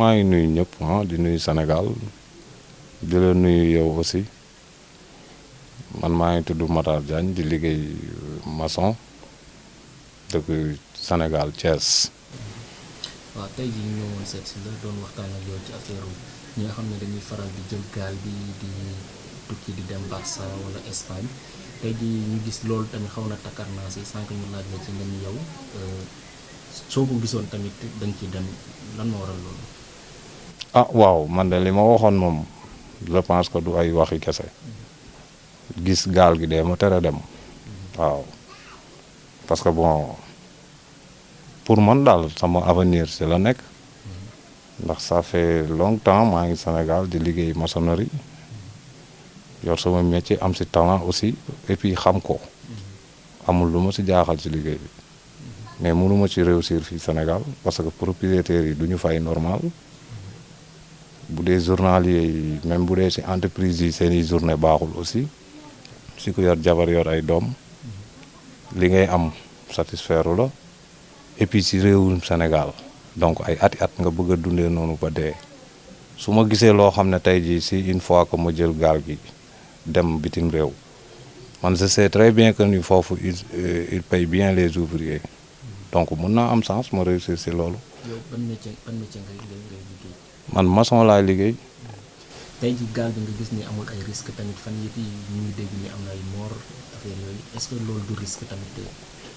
maa ngi nuyu ñëpp di nuyu Sénégal di la nuyu yow aussi man maa ngi tudd Matar Diagne di liggéey maçon dëkk Sénégal Thiès. waaw tey jii ñu ñëwoon seet si la doon waxtaan ak yow ci affaire ñi nga xam ne dañuy faral di jël gaal bi di tukki di dem Barça wala Espagne tey jii ñu gis loolu tamit xaw na takkar naa si sànq ñu laaj la ci nga ni yow soo ko gisoon tamit da nga ci dem lan moo waral loolu. waaw man de li ma waxoon moom je pense que du ay waxi kese gis gaal gi de ma tere dem waaw parce que bon pour man daal sama avenir ci la nekk ndax ça fait longtemps maa ngi Sénégal di liggéey maçonnerie yor sama métier am ci talent aussi et puis xam ko amul lu ma ci jaaxal ci liggéey bi mais mënuma ci réussir fii Sénégal parce que propriétaires yi du ñu fay normal bu dee journalier yi même bu dee ci entreprise yi seeni journée baaxul aussi si ko yor jabar yor ay doom li ngay am satisfaire la et puis ci réewum Sénégal donc ay at nga bëgg a dundee noonu ba dee su ma gisee loo xam ne tey jii si une fois que ma jël gaal gi dem bitim réew man je sais très bien que ni foofu il paye bien les ouvriers donc mun naa am chance ma réussir si loolu. yow ban métier ngay liggéey. man maçon laay liggéey. tey jii gaal bi nga gis ni amul ay risque tamit fan yëpp yi ñu ngi dégg ni am na ay mort affaire yooyu est-ce que loolu du risque tamit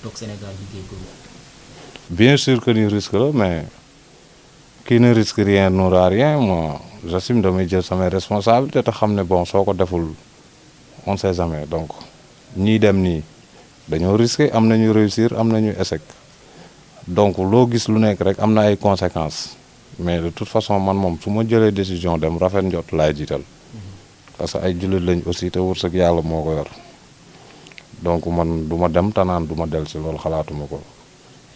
toog Sénégal liggéey ko. bien sûr que ni risque la mais qui ne risque rien n'aura rien moi j'assume damay jël samay responsabilités te xam ne bon soo ko deful on sait jamais donc ñii dem nii dañoo risqué am nañu réussir am nañu échec donc loo gis lu nekk rek am na ay conséquences mais de toute façon man moom su ma jëlee décision dem rafet njot laay jiital parce que ay jullit lañ aussi te wërsëg yàlla moo ko yor donc man du ma dem tanaan du ma del si loolu xalaatuma ko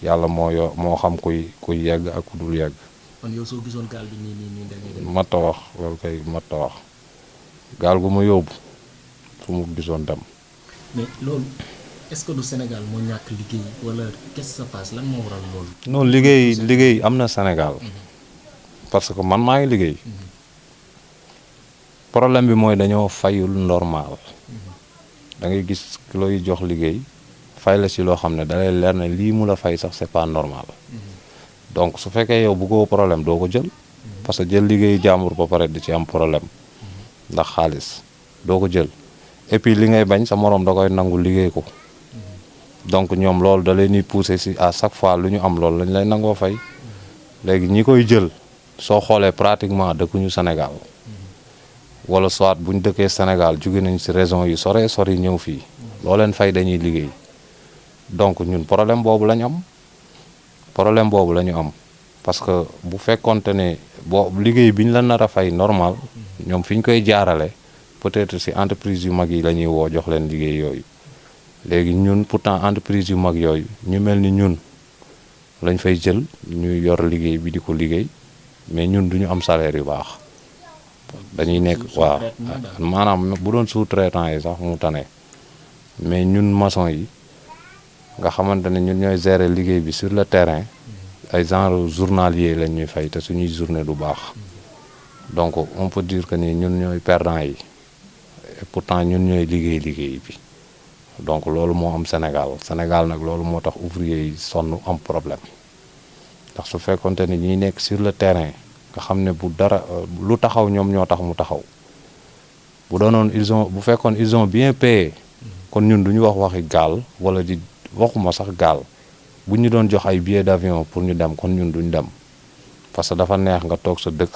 yàlla moo xam kuy yegg ak ku dul yegg. kon yow soo gisoon gaal bi nii da ngay dem. mat a wax loolu kay mat a wax gaal gu ma yóbbu fu mu gisoon dem. mais loolu est-ce que du Sénégal moo ñàkk liggéey wala qu'est-ce qui se passe lan moo waral loolu. non liggéey am na Sénégal. parce que man maa ngi liggéey. problème bi mooy dañoo fayul normal. da ngay gis ki looy jox liggéey. fay la si loo xam ne da lay leer ne lii mu la fay sax c'est pas normal donc su fekkee yow bëggoo problème doo ko jël parce que jël liggéey jàmbur ba pare di ci am problème ndax xaalis doo ko jël et puis li ngay bañ sa moroom da koy nangu liggéey ko donc ñoom loolu da leen di pousser si à chaque fois lu ñu am loolu lañ lay nangoo fay léegi ñi koy jël soo xoolee pratiquement dëkkuñu Sénégal wala soit bu ñu dëkkee Sénégal jóge nañ si régions yi sori ñëw fii loo leen fay dañuy liggéey donc ñun problème boobu la ñu am parce que bu fekkonte ne boo liggéey bi ñu la nar a fay normal ñoom fi ñu koy jaarale peut-être si entreprise yu mag yi la ñuy woo jox leen liggéey yooyu léegi ñun pourtant entreprise yu mag yooyu ñu mel ni ñun lañ fay jël ñuy yor liggéey bi di ko liggéey mais ñun duñu am salaire yu baax dañuy nekk waaw maanaam bu doon sous-traitant yi sax mu tane mais ñun maçon yi nga xamante ne ñun ñooy gérer liggéey bi sur le terrain ay genre journalier lañ ñuy fay te suñuy journée du baax donc on peut dire que ni ñun ñooy perdant yi et pourtant ñun ñooy liggéey bi donc loolu moo am Sénégal nag loolu moo tax ouvrier yi sonn am problème ndax su fekkonte ni ñuy nekk sur le terrain nga xam ne bu dara lu taxaw ñoom ñoo tax mu taxaw bu doonoon bu fekkoon ils ont bien payé kon ñun duñu waxi gaal wala di waxuma sax gaal bu ñu doon jox ay billets d'avion pour ñu dem kon ñun duñ dem parce que dafa neex nga toog sa dëkk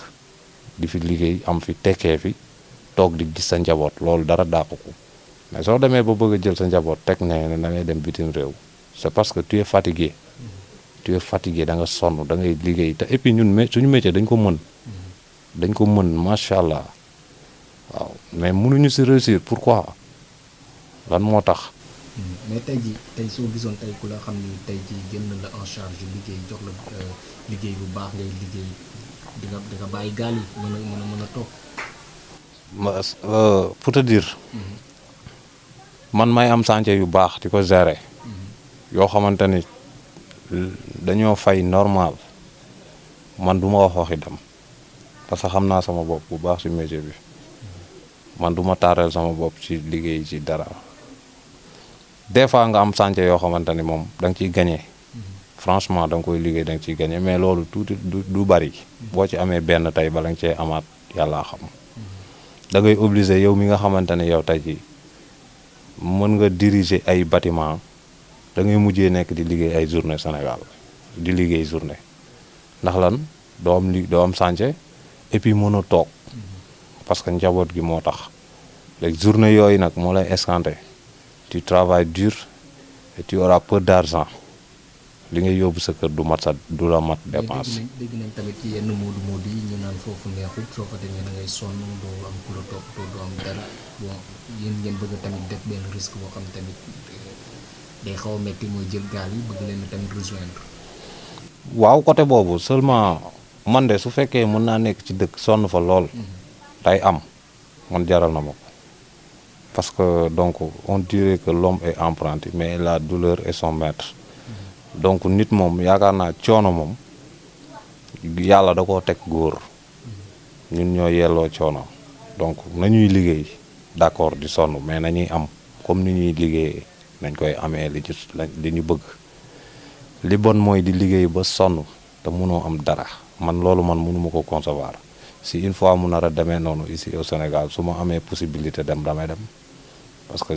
di fi liggéey am fi tekkee fi toog di gis sa njaboot loolu dara dàqu ko mais soo demee ba bëgg a jël sa njaboot teg ne da ngay dem bitim réew c'est parce que tu es fatigué da nga sonn da ngay liggéey te et puis ñun suñu métier dañ ko mën macha allah waaw mais mënuñu si réussir pourquoi lan moo tax. mais tey soo gisoon tey ku la xam ni tey jii jël na la en charge liggéey jox la liggéey bu baax ngay liggéey di nga bàyyi gaal yi mën a toog. pour te dire man may am chantier yu baax di ko gérer yoo xamante ni dañoo fay normal man du ma waxi dem parce que xam naa sama bopp bu baax ci métier bi man du ma taareel sama bopp ci liggéey ci dara des fois nga am chantier yoo xamante ni moom da nga ciy gagné franchement da nga koy liggéey da nga ciy gagné mais loolu tuuti du bari boo ci amee benn tey bala nga cee amaat yàllaa xam da ngay obligé yow mi nga xamante ne yow tey jii mën nga diriger ay bâtiment da ngay mujjee nekk di liggéey ay journée Sénégal di liggéey journée ndax lan doo am chantier et puis mën a toog parce que njaboot gi moo tax léegi journée yooyu nag moo lay escanté tu travailles dur et tu auras peu d'argent li ngay yóbbu sa kër du la mat dépense. dégg nañ tamit ci yenn moodu yi ñu naan foofu neexul soo fa demee da ngay sonn doo am ku la toppatoo doo am dara bon yéen ngeen bëgg tamit def benn risque boo xam tamit day xaw a metti mooy jël gaal yi bëgg leen tamit rejoindre. waaw côté boobu seulement man de su fekkee mën naa nekk ci dëkk sonn fa lool. day am man jaral na ma ko parce que donc on dirait que l'homme est apprenti mais la douleur est son maître. donc nit moom yaakaar naa coono moom yàlla da koo teg góor ñun ñoo yelloo coono donc nañuy liggéey d'accord di sonn mais nañuy am comme ni ñuy liggéeyee nañ koy amee li ñu bëgg li bon mooy di liggéey ba sonn te mënoo am dara man loolu man mënuma ko concevoir si une fois mu nar a demee noonu ici au Sénégal su ma amee possibilité dem damay dem parce que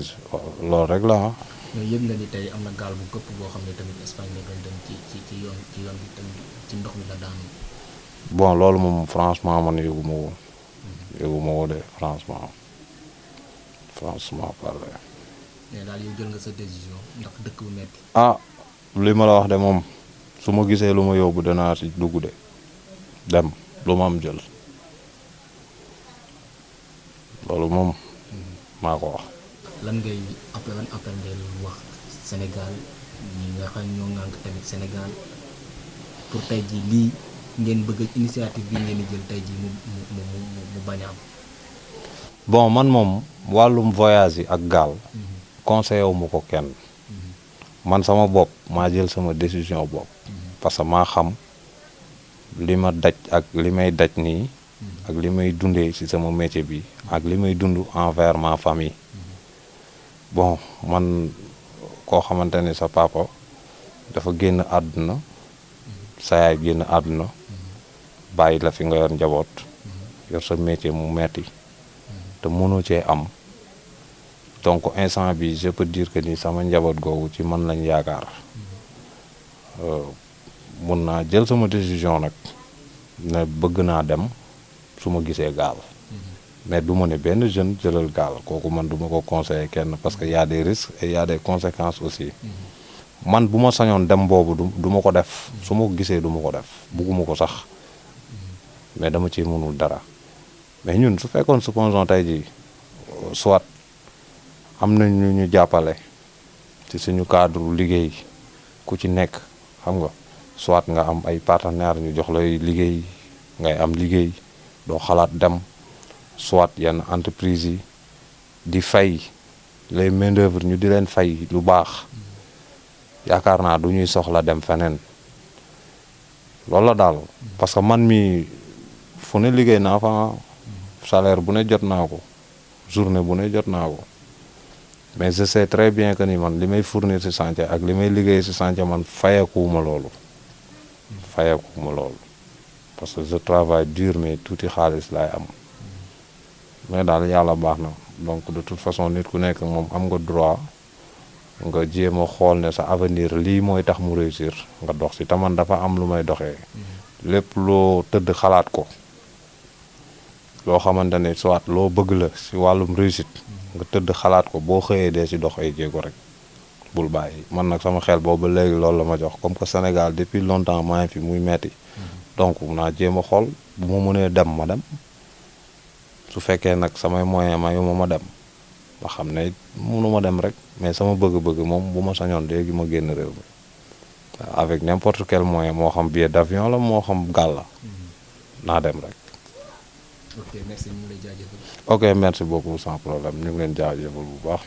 loolu rek la mais yëg nga ni tey am na gaal bu këpp boo xam ne tamit Espagne la doon dem ci yoon bi tamit ci ndox mi la daanu. bon loolu moom franchement man yëguma woo de franchement parler. mais daal yow jël nga sa décision ndax dëkk bu metti. li ma la wax de moom su ma gisee lu ma yóbbu danaa ci dugg de dem lu ma am jël loolu moom maa ko wax. lan ngay appel ngay wax Sénégal ñi nga xam ñoo ŋànk tamit Sénégal pour tey jii lii ngeen bëgg initiative bi ngeen di jël tey jii mu bañ a am. bon man moom wàllum voyage yi ak gaal conseillé wu ma ko kenn man sama bopp maa jël sama décision bopp parce que maa xam li ma daj ak li may daj nii ak li may dundee ci sama métier bi ak li may dund envers ma famille. bon man koo xamante ni sa papa dafa génn àdduna sa yaay génn àdduna bàyyi la fi nga yor njaboot yor sa métier mu metti te mënoo cee am donc instant bi je peux dire que ni sama njaboot googu ci man lañ yaakaar mun naa jël sama décision nag ne bëgg naa dem su ma gisee gaal mais du ma ne benn jeune jëlal gaal kooku man du ma ko conseiller kenn parce que y a des risques et y a des conséquences aussi man bu ma sañoon dem boobu du ma ko def su ma ko gisee du ma ko def bugguma ko sax mais dama ci mënul dara mais ñun su fekkoon supposons tey jii soit am nañ ñu jàppale ci suñu cadre liggéey ku ci nekk xam nga soit nga am ay partenaires ñu jox lay liggéey ngay am liggéey doo xalaat dem soit yenn entreprise yi di fay les main d'œuvre ñu di leen fay lu baax yaakaar naa du ñuy soxla dem feneen loolu la daal parce que man mi fu ne liggéey naa fa salaire bu ne jot naa ko journée bu ne jot naa ko mais je sais très bien que ni man li may fournir ci chantier ak li may liggéey ci chantier man fayeekuwuma loolu parce que je travaille dur mais tuuti xaalis laay am mais daal yàlla baax na donc de toute façon nit ku nekk moom am nga droit nga jéem a xool ne sa avenir lii mooy tax mu réussir nga dox ci taman dafa am lu may doxee lépp loo tëdd xalaat ko loo xamante ne soit loo bëgg la ci wàllum réussite nga tëdd xalaat ko boo xëyee dee ci dox ay jéego rek bul bàyyi man nag sama xel boobu léegi loolu la ma jox comme que Sénégal depuis longtemps maa ngi fi muy metti donc naa jéem a xool bu ma mënee dem ma dem su fekkee nag samay moyen ma yu ma dem ma xam ne mënu ma dem rek mais sama bëgg-bëgg moom bu ma sañoon léegi ma génn réew mi avec n'importe quel moyen moo xam billet d'avion la moo xam gaal la naa dem rek. ok merci ñu ngi lay jaajëfal. ok merci beaucoup sans problème ñu ngi leen jaajëfal bu baax.